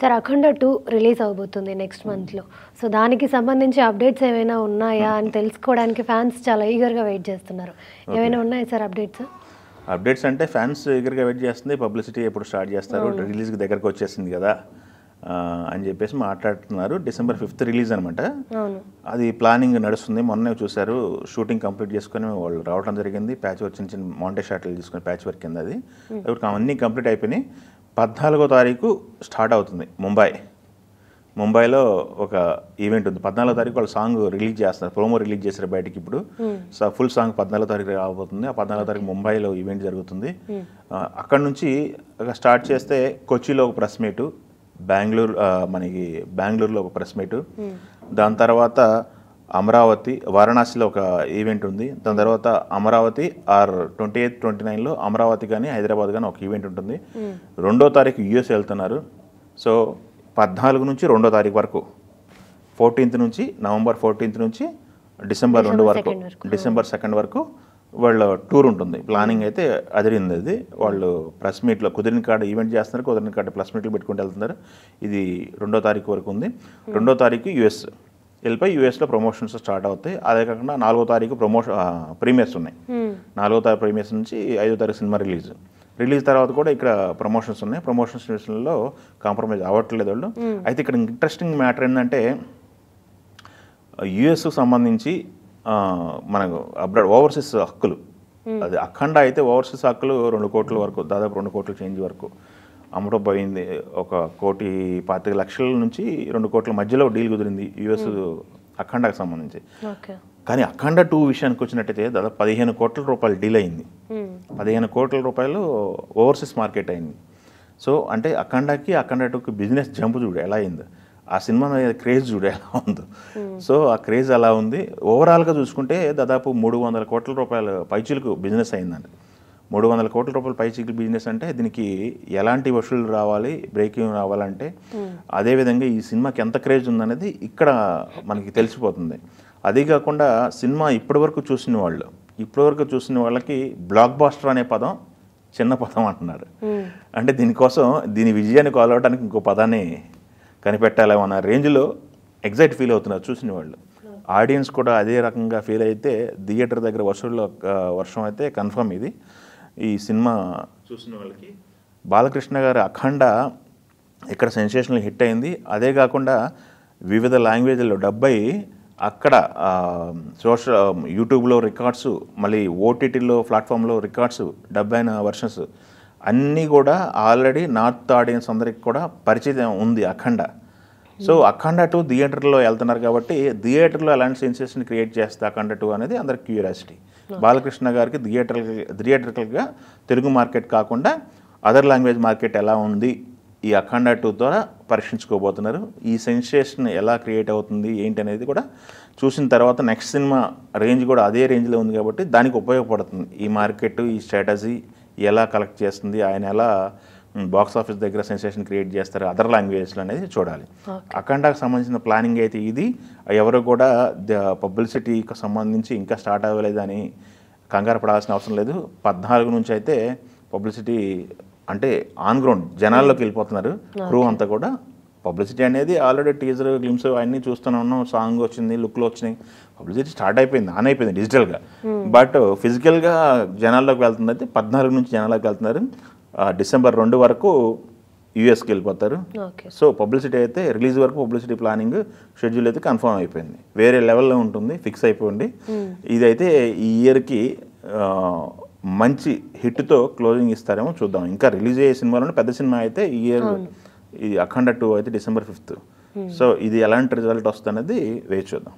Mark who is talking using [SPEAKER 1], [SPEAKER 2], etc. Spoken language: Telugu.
[SPEAKER 1] సార్ 'అఖండ 2' రిలీజ్ అవ్వబోతుంది నెక్స్ట్ మంత్‌లో. సో, దానికి సంబంధించి అప్డేట్స్ ఏమైనా ఉన్నాయా అని తెలుసుకోవడానికి ఫ్యాన్స్ చాలా ఈగర్‌గా వెయిట్ చేస్తున్నారు. ఏమైనా ఉన్నాయా సార్ అప్డేట్స్?
[SPEAKER 2] అప్డేట్స్ అంటే ఫ్యాన్స్ ఈగర్‌గా వెయిట్ చేస్తుంది. పబ్లిసిటీ ఎప్పుడు స్టార్ట్ చేస్తారు, రిలీజ్‌కి దగ్గరకు వచ్చేసింది కదా అని చెప్పేసి మాట్లాడుతున్నారు. December 5th రిలీజ్ అనమాట. అది ప్లానింగ్ నడుస్తుంది. మొన్నే చూశారు, షూటింగ్ కంప్లీట్ చేసుకొని వాళ్ళు రావడం జరిగింది. ప్యాచ్ వర్క్ చిన్న చిన్న మౌంటేజ్ షాట్లు తీసుకొని ప్యాచ్ వర్క్ కింద అది అన్నీ కంప్లీట్ అయిపోయినాయి. 14వ తారీఖు స్టార్ట్ అవుతుంది ముంబైలో ఒక ఈవెంట్ ఉంది. 14వ తారీఖు వాళ్ళు సాంగ్ రిలీజ్ చేస్తారు, ప్రోమో రిలీజ్ చేశారు బయటికి. ఇప్పుడు ఫుల్ సాంగ్ 14వ తారీఖు రాబోతుంది. ఆ 14వ తారీఖు ముంబైలో ఈవెంట్ జరుగుతుంది. అక్కడ నుంచి స్టార్ట్ చేస్తే కొచ్చిలో ఒక ప్రెస్ మీటు, బెంగళూరులో ఒక ప్రెస్ మీటు, దాని తర్వాత అమరావతి, వారణాసిలో ఒక ఈవెంట్ ఉంది. దాని తర్వాత అమరావతి 28, 29లో అమరావతి కానీ హైదరాబాద్ కానీ ఒక ఈవెంట్ ఉంటుంది. 2వ తారీఖు యూఎస్ వెళ్తున్నారు. సో 14 నుంచి 2వ తారీఖు వరకు, 14th నుంచి నవంబర్ 14th నుంచి డిసెంబర్ 2 వరకు, డిసెంబర్ 2 వరకు వాళ్ళ టూర్ ఉంటుంది. ప్లానింగ్ అయితే అదిరింది. అది వాళ్ళు ప్రెస్ మీట్లో కుదిరిన కాడ ఈవెంట్ చేస్తున్నారు, కుదిరిన కాడ ప్రెస్ మీట్లు పెట్టుకుంటూ వెళ్తున్నారు. ఇది 2వ తారీఖు వరకు ఉంది. 2వ తారీఖు యూఎస్ వెళ్ళిపోయి యూఎస్లో ప్రమోషన్స్ స్టార్ట్ అవుతాయి. అదే కాకుండా 4వ తారీఖు ప్రీమియర్స్ ఉన్నాయి. 4వ తారీఖు ప్రీమియర్స్ నుంచి 5వ తారీఖు సినిమా రిలీజ్ తర్వాత కూడా ఇక్కడ ప్రమోషన్స్ ఉన్నాయి. ప్రమోషన్స్ విషయంలో కాంప్రమైజ్ అవ్వట్లేదు వాళ్ళు. అయితే ఇక్కడ ఇంట్రెస్టింగ్ మ్యాటర్ ఏంటంటే, యుఎస్కు సంబంధించి మనకు అబ్రాడ్ ఓవర్సీస్ హక్కులు, అది అఖండ అయితే ఓవర్సీస్ హక్కులు 2 కోట్ల వరకు, దాదాపు 2 కోట్ల చేంజ్ వరకు అమ్మటం పోయింది. 1,25,00,000 నుంచి 2 కోట్ల మధ్యలో డీల్ కుదిరింది యుఎస్ అఖండకు సంబంధించి. కానీ అఖండ 2 విషయానికి వచ్చినట్టయితే దాదాపు 15 కోట్ల రూపాయలు డీల్ అయింది. 15 కోట్ల రూపాయలు ఓవర్సీస్ మార్కెట్ అయింది. సో అంటే అఖండకి అఖండ 2కి బిజినెస్ జంప్ చూడు ఎలా అయింది, ఆ సినిమా మీద క్రేజ్ చూడు ఎలా ఉందో. సో ఆ క్రేజ్ అలా ఉంది. ఓవరాల్గా చూసుకుంటే దాదాపు 300 కోట్ల రూపాయల పైచీలకు బిజినెస్ అయిందండి. 300 కోట్ల రూపాయల పైచీలకు బిజినెస్ అంటే దీనికి ఎలాంటి వసూలు రావాలి, బ్రేకింగ్ రావాలంటే, అదేవిధంగా ఈ సినిమాకి ఎంత క్రేజ్ ఉందనేది ఇక్కడ మనకి తెలిసిపోతుంది. అదే కాకుండా సినిమా ఇప్పటివరకు చూసిన వాళ్ళకి బ్లాక్ బాస్టర్ అనే పదం చిన్న పదం అంటున్నారు. అంటే దీని విజయాన్ని కొలవడానికి ఇంకో పదాన్ని కనిపెట్టాలేమో అన్న రేంజ్లో ఎగ్జైట్ ఫీల్ అవుతున్నారు చూసిన వాళ్ళు. ఆడియన్స్ కూడా అదే రకంగా ఫీల్ అయితే థియేటర్ దగ్గర వసూళ్ళలో వర్షం అయితే కన్ఫర్మ్. ఇది ఈ సినిమా చూసిన వాళ్ళకి బాలకృష్ణ గారి అఖండ ఇక్కడ సెన్సేషనల్ హిట్ అయింది. అదే కాకుండా వివిధ లాంగ్వేజ్లో డబ్ అయ్యి అక్కడ యూట్యూబ్లో రికార్డ్స్, మళ్ళీ ఓటీటీలో ప్లాట్ఫామ్లో రికార్డ్స్, డబ్ అయిన వర్షన్స్ అన్నీ కూడా ఆల్రెడీ నార్త్ ఆడియన్స్ అందరికి కూడా పరిచయం ఉంది అఖండ. సో అఖండ 2 థియేటర్లో వెళ్తున్నారు కాబట్టి థియేటర్లో ఎలాంటి సెన్సేషన్ క్రియేట్ చేస్తే అఖండ 2 అనేది అందరికి క్యూరియాసిటీ. బాలకృష్ణ గారికి థియేటర్గా తెలుగు మార్కెట్ కాకుండా అదర్ లాంగ్వేజ్ మార్కెట్ ఎలా ఉంది ఈ అఖండ 2 ద్వారా పరీక్షించుకోబోతున్నారు. ఈ సెన్సేషన్ ఎలా క్రియేట్ అవుతుంది ఏంటి అనేది కూడా చూసిన తర్వాత నెక్స్ట్ సినిమా రేంజ్ కూడా అదే రేంజ్లో ఉంది కాబట్టి దానికి ఉపయోగపడుతుంది. ఈ మార్కెట్, ఈ స్ట్రాటజీ ఎలా కలెక్ట్ చేస్తుంది, ఆయన ఎలా బాక్స్ ఆఫీస్ దగ్గర సెన్సేషన్ క్రియేట్ చేస్తారు అదర్ లాంగ్వేజ్లో అనేది చూడాలి. అఖండకు సంబంధించిన ప్లానింగ్ అయితే ఇది. ఎవరు కూడా పబ్లిసిటీకి సంబంధించి ఇంకా స్టార్ట్ అవ్వలేదని కంగారు పడాల్సిన అవసరం లేదు. 14 నుంచి అయితే పబ్లిసిటీ అంటే ఆన్ గ్రౌండ్ జనాల్లోకి వెళ్ళిపోతున్నారు. క్రూ అంతా కూడా పబ్లిసిటీ అనేది ఆల్రెడీ టీజర్, గ్లిమ్స్ అన్నీ చూస్తూనే ఉన్నాం. సాంగ్ వచ్చింది, లుక్లు వచ్చినాయి, పబ్లిసిటీ స్టార్ట్ అయిపోయింది, ఆన్ అయిపోయింది డిజిటల్గా. బట్ ఫిజికల్గా జనాల్లోకి వెళ్తుంది అయితే 14 నుంచి జనాల్లోకి వెళ్తున్నారు. డిసెంబర్ 2 వరకు యూఎస్కి వెళ్ళిపోతారు. సో పబ్లిసిటీ అయితే రిలీజ్ వరకు పబ్లిసిటీ ప్లానింగ్ షెడ్యూల్ అయితే కన్ఫర్మ్ అయిపోయింది, వేరే లెవెల్లో ఉంటుంది, ఫిక్స్ అయిపోయింది. ఇదైతే ఈ ఇయర్కి మంచి హిట్తో క్లోజింగ్ ఇస్తారేమో చూద్దాం. ఇంకా రిలీజ్ అయ్యే సినిమాలోనే పెద్ద సినిమా అయితే ఈ ఇయర్ ఈ అఖండ 2 అయితే December 5th. సో ఇది ఎలాంటి రిజల్ట్ వస్తుంది అనేది వేచి చూద్దాం.